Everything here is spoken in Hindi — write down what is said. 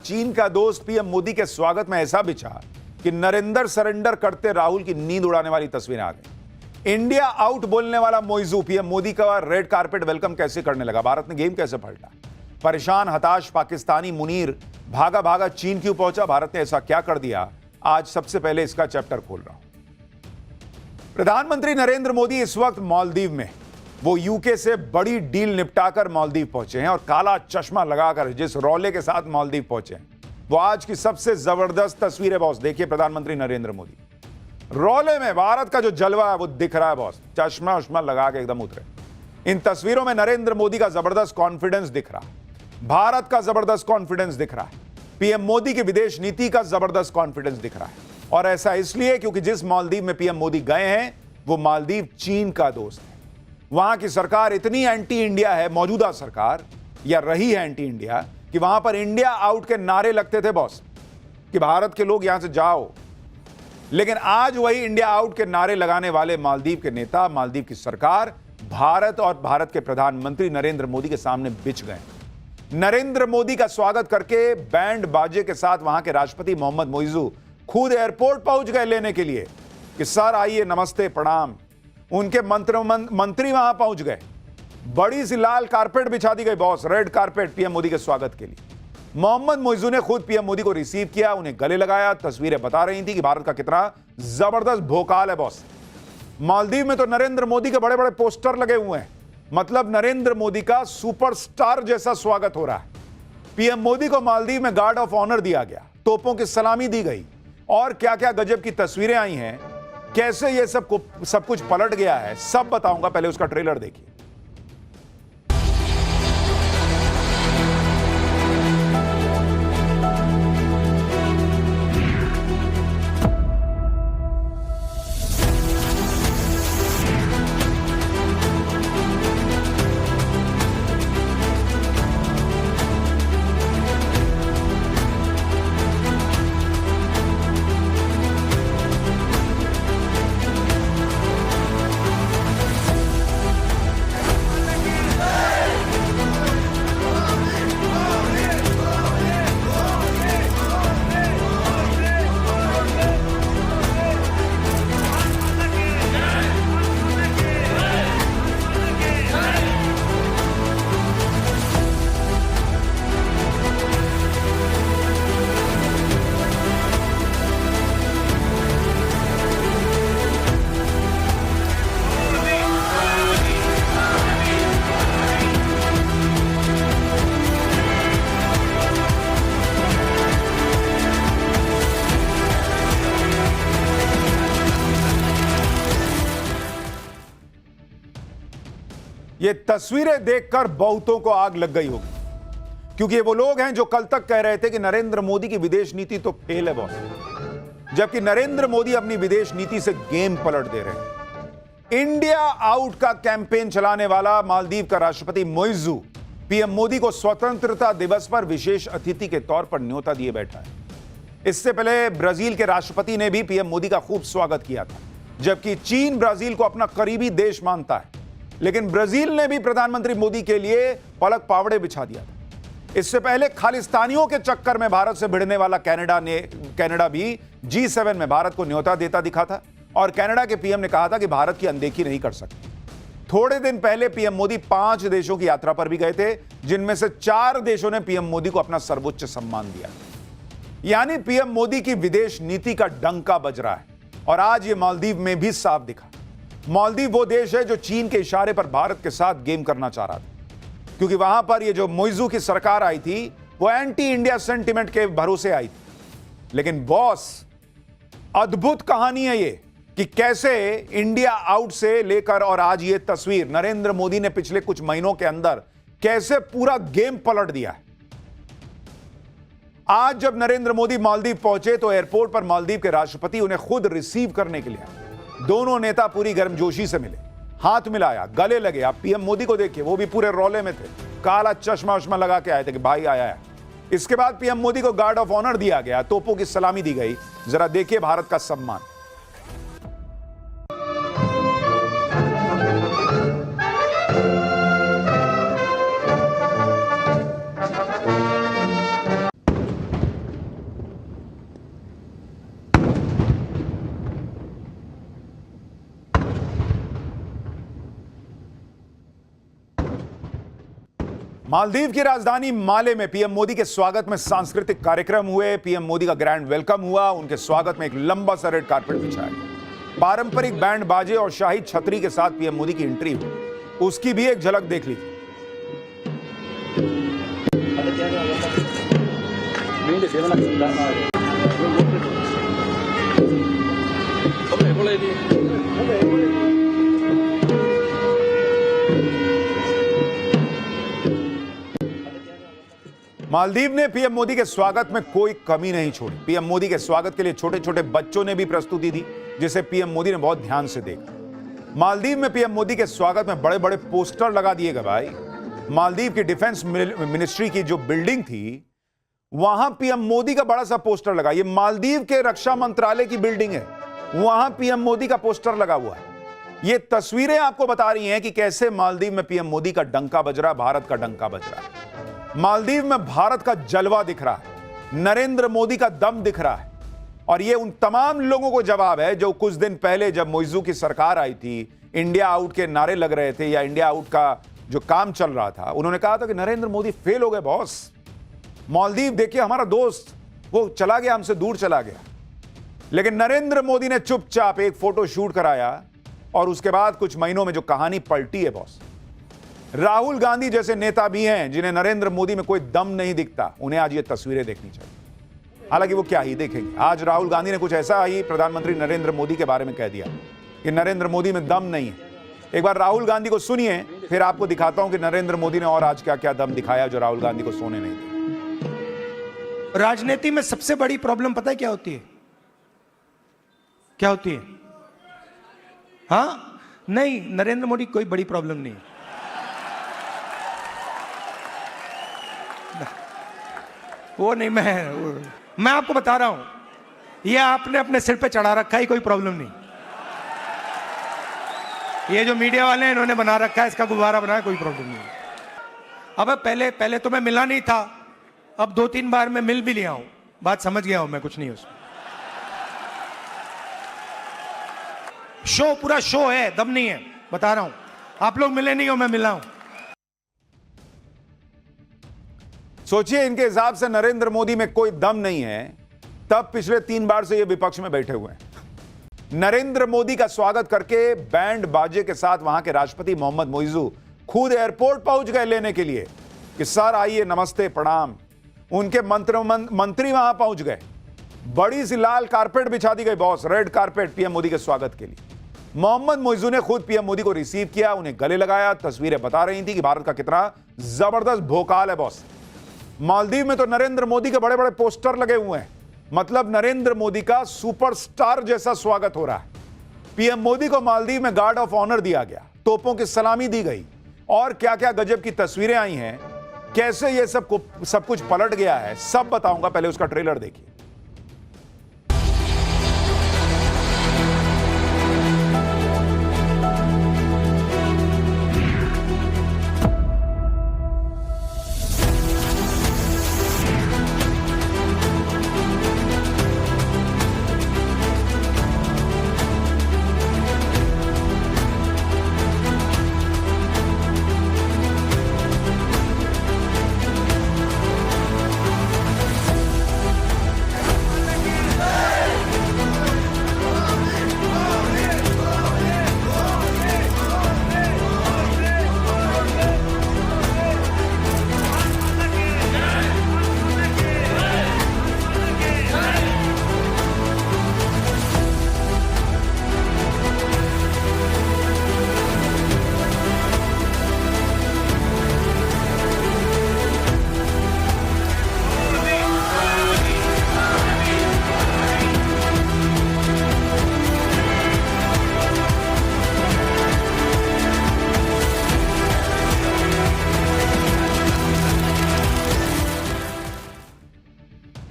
चीन का दोस्त पीएम मोदी के स्वागत में ऐसा बिछा कि नरेंद्र सरेंडर करते राहुल की नींद उड़ाने वाली तस्वीरें आ गई। इंडिया आउट बोलने वाला मोइजू पीएम मोदी का रेड कारपेट वेलकम कैसे करने लगा, भारत ने गेम कैसे पलटा, परेशान हताश पाकिस्तानी मुनीर भागा भागा चीन क्यों पहुंचा, भारत ने ऐसा क्या कर दिया, आज सबसे पहले इसका चैप्टर खोल रहा हूं। प्रधानमंत्री नरेंद्र मोदी इस वक्त मालदीव में, वो यूके से बड़ी डील निपटाकर मालदीव पहुंचे हैं और काला चश्मा लगाकर जिस रौले के साथ मालदीव पहुंचे हैं वो आज की सबसे जबरदस्त तस्वीर है बॉस। देखिए प्रधानमंत्री नरेंद्र मोदी रौले में, भारत का जो जलवा है वो दिख रहा है बॉस, चश्मा उश्मा लगा के एकदम उतरे। इन तस्वीरों में नरेंद्र मोदी का जबरदस्त कॉन्फिडेंस दिख रहा है, भारत का जबरदस्त कॉन्फिडेंस दिख रहा है, पीएम मोदी की विदेश नीति का जबरदस्त कॉन्फिडेंस दिख रहा है। और ऐसा इसलिए क्योंकि जिस मालदीव में पीएम मोदी गए हैं वो मालदीव चीन का दोस्त है। वहां की सरकार इतनी एंटी इंडिया है, मौजूदा सरकार या रही है एंटी इंडिया, कि वहां पर इंडिया आउट के नारे लगते थे बॉस, कि भारत के लोग यहां से जाओ। लेकिन आज वही इंडिया आउट के नारे लगाने वाले मालदीव के नेता, मालदीव की सरकार, भारत और भारत के प्रधानमंत्री नरेंद्र मोदी के सामने बिछ गए। नरेंद्र मोदी का स्वागत करके बैंड बाजे के साथ वहां के राष्ट्रपति मोहम्मद मोइजू खुद एयरपोर्ट पहुंच गए लेने के लिए कि सर आइए, नमस्ते, प्रणाम। उनके मंत्री वहां पहुंच गए, बड़ी सी लाल कारपेट बिछा दी गई boss, red carpet PM Modi के स्वागत के लिए। मोहम्मद मोइजू ने खुद पीएम मोदी को रिसीव किया, उन्हें गले लगाया। तस्वीरें बता रही थी कि भारत का कितना जबरदस्त भोकाल है बॉस। मालदीव में तो नरेंद्र मोदी के बड़े बड़े पोस्टर लगे हुए हैं, मतलब नरेंद्र मोदी का सुपरस्टार जैसा स्वागत हो रहा है। पीएम मोदी को मालदीव में गार्ड ऑफ ऑनर दिया गया, तोपों की सलामी दी गई और क्या क्या गजब की तस्वीरें आई हैं। कैसे ये सब कुछ पलट गया है सब बताऊंगा, पहले उसका ट्रेलर देखिए। ये तस्वीरें देखकर बहुतों को आग लग गई होगी, क्योंकि ये वो लोग हैं जो कल तक कह रहे थे कि नरेंद्र मोदी की विदेश नीति तो फेल है बॉस, जबकि नरेंद्र मोदी अपनी विदेश नीति से गेम पलट दे रहे हैं। इंडिया आउट का कैंपेन चलाने वाला मालदीव का राष्ट्रपति मोइजू पीएम मोदी को स्वतंत्रता दिवस पर विशेष अतिथि के तौर पर न्योता दिए बैठा है। इससे पहले ब्राजील के राष्ट्रपति ने भी पीएम मोदी का खूब स्वागत किया था, जबकि चीन ब्राजील को अपना करीबी देश मानता है, लेकिन ब्राजील ने भी प्रधानमंत्री मोदी के लिए पलक पावड़े बिछा दिया था। इससे पहले खालिस्तानियों के चक्कर में भारत से भिड़ने वाला कनाडा भी G7 में भारत को न्योता देता दिखा था और कनाडा के पीएम ने कहा था कि भारत की अनदेखी नहीं कर सकते। थोड़े दिन पहले पीएम मोदी 5 देशों की यात्रा पर भी गए थे, जिनमें से 4 देशों ने पीएम मोदी को अपना सर्वोच्च सम्मान दिया। यानी पीएम मोदी की विदेश नीति का डंका बज रहा है और आज ये मालदीव में भी साफ दिखा। मालदीव वो देश है जो चीन के इशारे पर भारत के साथ गेम करना चाह रहा था, क्योंकि वहां पर ये जो मोइजू की सरकार आई थी वो एंटी इंडिया सेंटिमेंट के भरोसे आई थी। लेकिन बॉस, अद्भुत कहानी है ये कि कैसे इंडिया आउट से लेकर और आज ये तस्वीर, नरेंद्र मोदी ने पिछले कुछ महीनों के अंदर कैसे पूरा गेम पलट दिया है। आज जब नरेंद्र मोदी मालदीव पहुंचे तो एयरपोर्ट पर मालदीव के राष्ट्रपति उन्हें खुद रिसीव करने के लिए आए। दोनों नेता पूरी गर्मजोशी से मिले, हाथ मिलाया, गले लगे। आप पीएम मोदी को देखिए, वो भी पूरे रौले में थे, काला चश्मा उश्मा लगा के आए थे कि भाई आया है। इसके बाद पीएम मोदी को गार्ड ऑफ ऑनर दिया गया, तोपों की सलामी दी गई। जरा देखिए भारत का सम्मान। मालदीव की राजधानी माले में पीएम मोदी के स्वागत में सांस्कृतिक कार्यक्रम हुए। पीएम मोदी का ग्रैंड वेलकम हुआ। उनके स्वागत में एक लंबा सा रेड कारपेट बिछाया गया। पारंपरिक बैंड बाजे और शाही छतरी के साथ पीएम मोदी की एंट्री हुई। उसकी भी एक झलक देख लीजिए। मालदीव ने पीएम मोदी के स्वागत में कोई कमी नहीं छोड़ी। पीएम मोदी के स्वागत के लिए छोटे छोटे बच्चों ने भी प्रस्तुति दी, जिसे पीएम मोदी ने बहुत ध्यान से देखा। मालदीव में पीएम मोदी के स्वागत में बड़े बड़े पोस्टर लगा दिए गए। भाई, मालदीव की डिफेंस मिनिस्ट्री की जो बिल्डिंग थी, वहां पीएम मोदी का बड़ा सा पोस्टर लगा। ये मालदीव के रक्षा मंत्रालय की बिल्डिंग है, वहां पीएम मोदी का पोस्टर लगा हुआ है। ये तस्वीरें आपको बता रही हैं कि कैसे मालदीव में पीएम मोदी का डंका बज रहा है, भारत का डंका बज रहा है। मालदीव में भारत का जलवा दिख रहा है, नरेंद्र मोदी का दम दिख रहा है। और ये उन तमाम लोगों को जवाब है जो कुछ दिन पहले जब मोइजू की सरकार आई थी, इंडिया आउट के नारे लग रहे थे या इंडिया आउट का जो काम चल रहा था, उन्होंने कहा था कि नरेंद्र मोदी फेल हो गए बॉस। मालदीव देखिए, हमारा दोस्त वो चला गया, हमसे दूर चला गया। लेकिन नरेंद्र मोदी ने चुपचाप एक फोटो शूट कराया और उसके बाद कुछ महीनों में जो कहानी पलटी है बॉस। राहुल गांधी जैसे नेता भी हैं जिन्हें नरेंद्र मोदी में कोई दम नहीं दिखता, उन्हें आज ये तस्वीरें देखनी चाहिए। हालांकि वो क्या ही देखेंगे। आज राहुल गांधी ने कुछ ऐसा ही प्रधानमंत्री नरेंद्र मोदी के बारे में कह दिया कि नरेंद्र मोदी में दम नहीं है। एक बार राहुल गांधी को सुनिए, फिर आपको दिखाता हूं कि नरेंद्र मोदी ने और आज क्या क्या दम दिखाया जो राहुल गांधी को सोने नहीं दिया। राजनीति में सबसे बड़ी प्रॉब्लम पता है क्या होती है? क्या होती है? हाँ, नहीं, नरेंद्र मोदी कोई बड़ी प्रॉब्लम नहीं। वो नहीं, मैं आपको बता रहा हूं, ये आपने अपने सिर पे चढ़ा रखा है, कोई प्रॉब्लम नहीं। ये जो मीडिया वाले हैं, इन्होंने बना रखा है, इसका गुब्बारा बनाया, कोई प्रॉब्लम नहीं। अब पहले तो मैं मिला नहीं था, अब 2-3 बार मैं मिल भी लिया हूं, बात समझ गया हूं मैं, कुछ नहीं उसमें। शो, पूरा शो है, दम नहीं है, बता रहा हूं। आप लोग मिले नहीं हो, मैं मिला हूं। सोचिए, इनके हिसाब से नरेंद्र मोदी में कोई दम नहीं है, तब पिछले 3 बार से ये विपक्ष में बैठे हुए हैं। नरेंद्र मोदी का स्वागत करके बैंड बाजे के साथ वहां के राष्ट्रपति मोहम्मद मोइजू खुद एयरपोर्ट पहुंच गए लेने के लिए कि सर आइए, नमस्ते, प्रणाम। उनके मंत्री वहां पहुंच गए। बड़ी सी लाल कारपेट बिछा दी गई boss, red carpet PM Modi के स्वागत के लिए। मोहम्मद मोइजू ने खुद पीएम मोदी को रिसीव किया, उन्हें गले लगाया। तस्वीरें बता रही थी कि भारत का कितना जबरदस्त भोकाल है बॉस। मालदीव में तो नरेंद्र मोदी के बड़े बड़े पोस्टर लगे हुए हैं, मतलब नरेंद्र मोदी का सुपरस्टार जैसा स्वागत हो रहा है। पीएम मोदी को मालदीव में गार्ड ऑफ ऑनर दिया गया, तोपों की सलामी दी गई और क्या क्या गजब की तस्वीरें आई हैं। कैसे ये सब कुछ पलट गया है, सब बताऊंगा, पहले उसका ट्रेलर देखिए।